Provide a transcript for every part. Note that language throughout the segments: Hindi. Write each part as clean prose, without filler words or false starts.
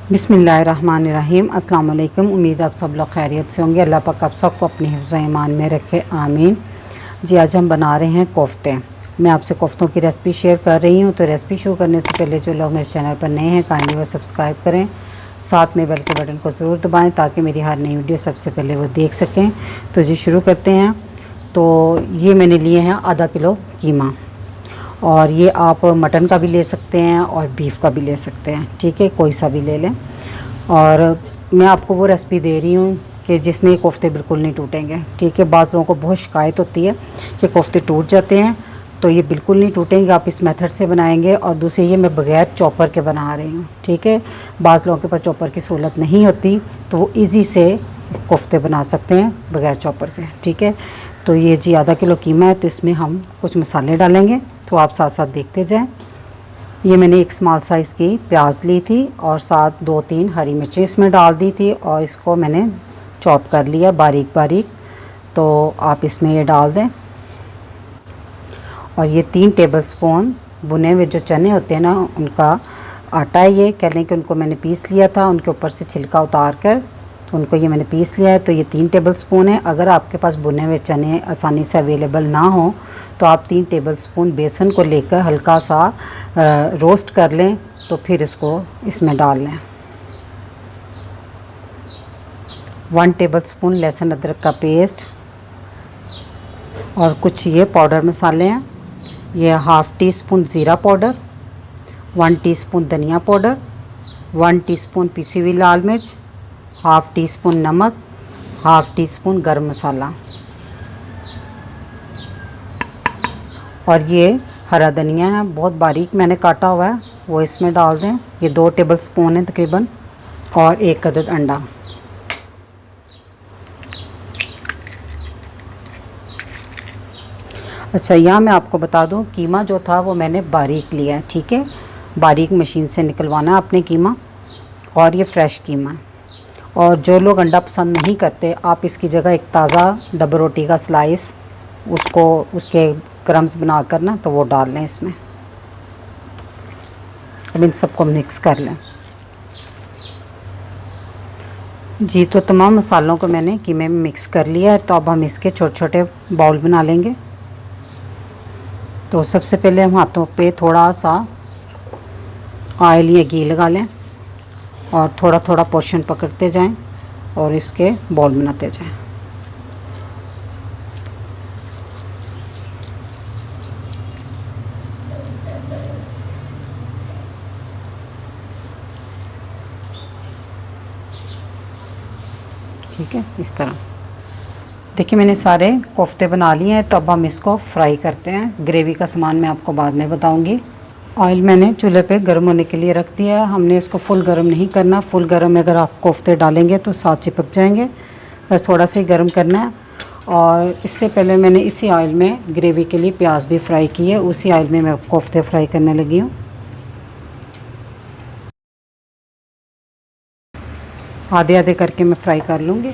बिस्मिल्लाहिर्रहमानिर्रहीम। अस्सलाम वालेकुम। उम्मीद आप सब लोग खैरियत से होंगे। अल्लाह पाक आप सबको अपनी हिफ्ज़ ईमान में रखे, आमीन। जी, आज हम बना रहे हैं कोफ्ते। मैं आपसे कोफ्तों की रेसिपी शेयर कर रही हूँ। तो रेसिपी शुरू करने से पहले जो लोग मेरे चैनल पर नए हैं काइंडली वो सब्सक्राइब करें, साथ में बेल के बटन को ज़रूर दबाएँ ताकि मेरी हर नई वीडियो सबसे पहले वो देख सकें। तो जी शुरू करते हैं। तो ये मैंने लिए हैं आधा किलो कीमा, और ये आप मटन का भी ले सकते हैं और बीफ का भी ले सकते हैं, ठीक है, कोई सा भी ले लें। और मैं आपको वो रेसिपी दे रही हूँ कि जिसमें ये कोफ्ते बिल्कुल नहीं टूटेंगे, ठीक है। बाज़ लोगों को बहुत शिकायत होती है कि कोफ्ते टूट जाते हैं, तो ये बिल्कुल नहीं टूटेंगे आप इस मेथड से बनाएंगे। और दूसरी ये मैं बग़ैर चॉपर के बना रही हूँ, ठीक है। बाज़ लोगों के पास चॉपर की सहूलत नहीं होती तो वो ईज़ी से कोफ्ते बना सकते हैं बग़ैर चॉपर के, ठीक है। तो ये जी आधा किलो कीमा है, तो इसमें हम कुछ मसाले डालेंगे, तो आप साथ साथ देखते जाएं। ये मैंने एक स्मॉल साइज़ की प्याज ली थी और साथ 2-3 हरी मिर्चें इसमें डाल दी थी, और इसको मैंने चॉप कर लिया बारीक बारीक। तो आप इसमें ये डाल दें। और ये 3 टेबलस्पून भुने हुए जो चने होते हैं ना, उनका आटा है, ये कह लें कि उनको मैंने पीस लिया था, उनके ऊपर से छिलका उतार कर, तो उनको ये मैंने पीस लिया है। तो ये 3 टेबलस्पून है। अगर आपके पास भुने हुए चने आसानी से अवेलेबल ना हो तो आप 3 टेबलस्पून बेसन को लेकर हल्का सा रोस्ट कर लें, तो फिर इसको इसमें डाल लें। 1 टेबलस्पून लहसुन अदरक का पेस्ट, और कुछ ये पाउडर मसाले हैं। ये हाफ़ टी स्पून ज़ीरा पाउडर, 1 टीस्पून धनिया पाउडर, 1 टीस्पून पिसी हुई लाल मिर्च, हाफ़ टी स्पून नमक, हाफ़ टी स्पून गरम मसाला, और ये हरा धनिया है, बहुत बारीक मैंने काटा हुआ है, वो इसमें डाल दें। ये 2 टेबलस्पून है तकरीबन, और 1 अदद अंडा। अच्छा, यहाँ मैं आपको बता दूँ, कीमा जो था वो मैंने बारीक लिया है, ठीक है। बारीक मशीन से निकलवाना है आपने कीमा, और ये फ़्रेश कीमा है। और जो लोग अंडा पसंद नहीं करते, आप इसकी जगह एक ताज़ा डबल रोटी का स्लाइस, उसको उसके क्रम्स बना कर ना, तो वो डाल लें इसमें। अब इन सबको मिक्स कर लें। जी, तो तमाम मसालों को मैंने कीमे में मिक्स कर लिया है। तो अब हम इसके छोटे छोटे बाउल बना लेंगे। तो सबसे पहले हम हाथों पे थोड़ा सा ऑयल या घी लगा लें, और थोड़ा थोड़ा पोर्शन पकड़ते जाएं और इसके बॉल बनाते जाएं। ठीक है, इस तरह देखिए मैंने सारे कोफ्ते बना लिए हैं। तो अब हम इसको फ्राई करते हैं। ग्रेवी का सामान मैं आपको बाद में बताऊंगी। ऑयल मैंने चूल्हे पे गर्म होने के लिए रख दिया है। हमने इसको फुल गर्म नहीं करना। फुल गर्म में अगर आप कोफ्ते डालेंगे तो साथ चिपक जाएंगे, बस थोड़ा सा ही गर्म करना है। और इससे पहले मैंने इसी ऑयल में ग्रेवी के लिए प्याज भी फ्राई की है, उसी ऑयल में मैं कोफ्ते फ्राई करने लगी हूँ। आधे आधे करके मैं फ्राई कर लूँगी।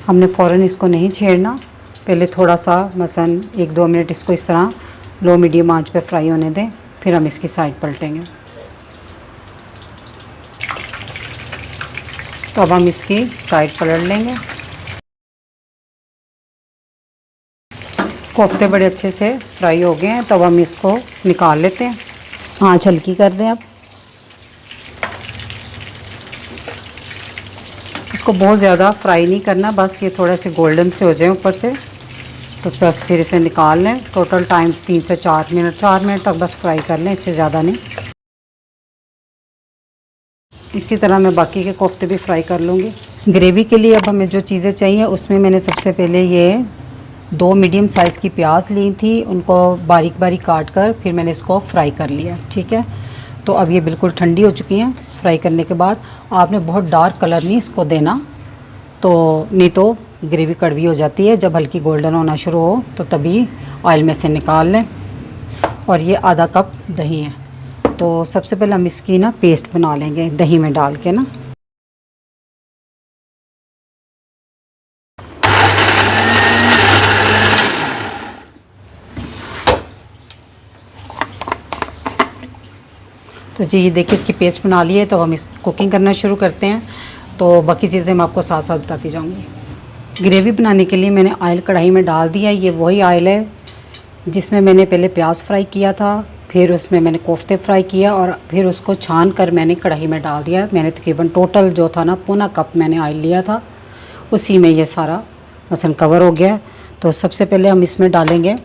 हमने फ़ौरन इसको नहीं छेड़ना, पहले थोड़ा सा मसलन 1-2 मिनट इसको इस तरह लो मीडियम आंच पे फ्राई होने दें, फिर हम इसकी साइड पलटेंगे। तो अब हम इसकी साइड पलट लेंगे। कोफ्ते बड़े अच्छे से फ्राई हो गए हैं, तो अब हम इसको निकाल लेते हैं। आंच हल्की कर दें। अब इसको बहुत ज़्यादा फ्राई नहीं करना, बस ये थोड़े से गोल्डन से हो जाए ऊपर से, तो बस फिर इसे निकाल लें। टोटल टाइम्स 3 से 4 मिनट, 4 मिनट तक बस फ्राई कर लें, इससे ज़्यादा नहीं। इसी तरह मैं बाकी के कोफ्ते भी फ्राई कर लूँगी। ग्रेवी के लिए अब हमें जो चीज़ें चाहिए उसमें मैंने सबसे पहले ये 2 मीडियम साइज़ की प्याज ली थी, उनको बारीक बारीक काट कर फिर मैंने इसको फ्राई कर लिया, ठीक है। तो अब ये बिल्कुल ठंडी हो चुकी हैं। फ्राई करने के बाद आपने बहुत डार्क कलर नहीं इसको देना, तो नहीं तो ग्रेवी कड़वी हो जाती है। जब हल्की गोल्डन होना शुरू हो तो तभी ऑयल में से निकाल लें। और ये आधा कप दही है, तो सबसे पहले हम इसकी ना पेस्ट बना लेंगे दही में डाल के ना। तो जी ये देखिए इसकी पेस्ट बना ली है, तो हम इस कुकिंग करना शुरू करते हैं। तो बाकी चीज़ें मैं आपको साथ साथ बताती जाऊँगी। ग्रेवी बनाने के लिए मैंने ऑयल कढ़ाई में डाल दिया। ये वही ऑयल है जिसमें मैंने पहले प्याज फ्राई किया था, फिर उसमें मैंने कोफ्ते फ्राई किया और फिर उसको छान कर मैंने कढ़ाई में डाल दिया। मैंने तकरीबन टोटल जो था ना पौना कप मैंने ऑयल लिया था, उसी में ये सारा मसाला कवर हो गया। तो सबसे पहले हम इसमें डालेंगे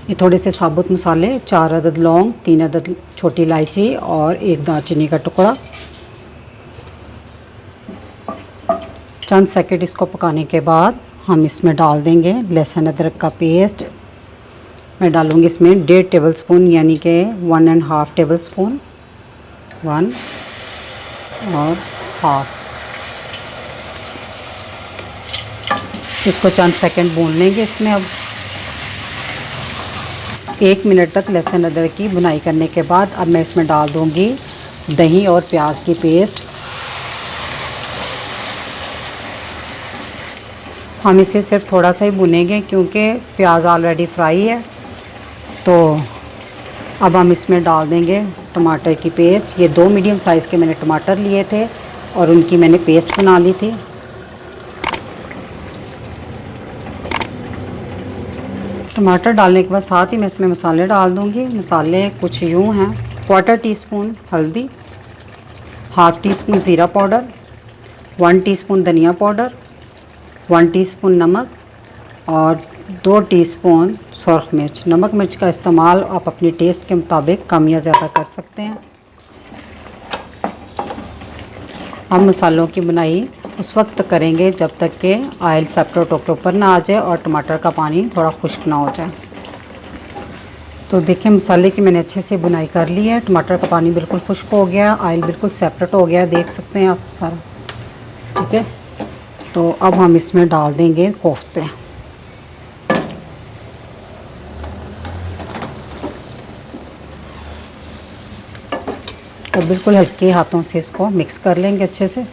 ये थोड़े से साबुत मसाले, 4 अदद लौंग, 3 अदद छोटी इलायची और 1 दालचीनी का टुकड़ा। चंद सेकंड इसको पकाने के बाद हम इसमें डाल देंगे लहसुन अदरक का पेस्ट। मैं डालूँगी इसमें 1.5 टेबल स्पून यानी कि 1.5 टेबल स्पून, 1 और हाफ। इसको चंद सेकंड भून लेंगे इसमें। अब 1 मिनट तक लहसुन अदरक की भुनाई करने के बाद अब मैं इसमें डाल दूँगी दही और प्याज की पेस्ट। हम इसे सिर्फ थोड़ा सा ही भुनेंगे क्योंकि प्याज ऑलरेडी फ्राई है। तो अब हम इसमें डाल देंगे टमाटर की पेस्ट। ये 2 मीडियम साइज़ के मैंने टमाटर लिए थे और उनकी मैंने पेस्ट बना ली थी। टमाटर डालने के बाद साथ ही मैं इसमें मसाले डाल दूँगी। मसाले कुछ यूँ हैं: 1/4 टीस्पून हल्दी, 1/2 टीस्पून ज़ीरा पाउडर, 1 टीस्पून धनिया पाउडर, 1 टीस्पून नमक और 2 टीस्पून सुरख मिर्च। नमक मिर्च का इस्तेमाल आप अपने टेस्ट के मुताबिक कम या ज़्यादा कर सकते हैं। हम मसालों की बुनाई उस वक्त करेंगे जब तक कि ऑयल सेपरेट होकर ऊपर ना आ जाए और टमाटर का पानी थोड़ा खुश्क ना हो जाए। तो देखिए मसाले की मैंने अच्छे से बुनाई कर ली है। टमाटर का पानी बिल्कुल खुश्क हो गया, ऑयल बिल्कुल सेपरेट हो गया, देख सकते हैं आप सारा। ठीक है, तो अब हम इसमें डाल देंगे कोफ्ते। और बिल्कुल हल्के हाथों से इसको मिक्स कर लेंगे अच्छे से।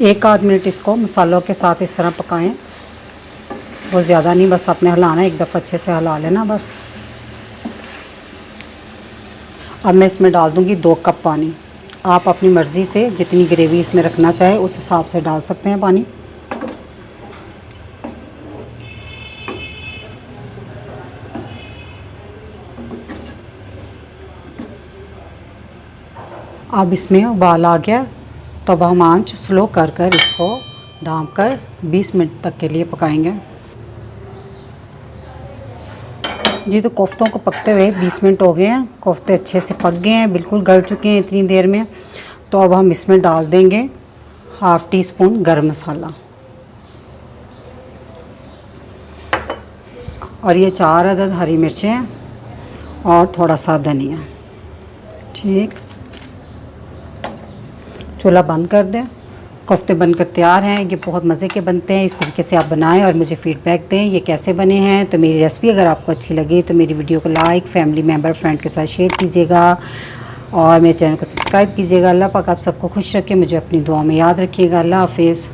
1 आध मिनट इसको मसालों के साथ इस तरह पकाएं, बहुत ज़्यादा नहीं, बस आपने हिलाना, एक दफ़ा अच्छे से हिला लेना बस। अब मैं इसमें डाल दूंगी 2 कप पानी। आप अपनी मर्ज़ी से जितनी ग्रेवी इसमें रखना चाहे उस हिसाब से डाल सकते हैं पानी। अब इसमें उबाल आ गया, तो अब हम आंच स्लो कर कर इसको ढाँप कर 20 मिनट तक के लिए पकाएंगे। जी तो कोफ्तों को पकते हुए 20 मिनट हो गए हैं। कोफ्ते अच्छे से पक गए हैं, बिल्कुल गल चुके हैं इतनी देर में। तो अब हम इसमें डाल देंगे 1/2 टीस्पून गरम मसाला और ये 4 अदद हरी मिर्चें हैं और थोड़ा सा धनिया। ठीक, चूल्हा बंद कर दें। कोफ्ते बनकर तैयार हैं। ये बहुत मज़े के बनते हैं। इस तरीके से आप बनाएं और मुझे फ़ीडबैक दें ये कैसे बने हैं। तो मेरी रेसिपी अगर आपको अच्छी लगी तो मेरी वीडियो को लाइक, फैमिली मेम्बर, फ्रेंड के साथ शेयर कीजिएगा और मेरे चैनल को सब्सक्राइब कीजिएगा। अल्लाह पाक आप सबको खुश रखे, मुझे अपनी दुआ में याद रखिएगा। अल्लाह हाफिज़।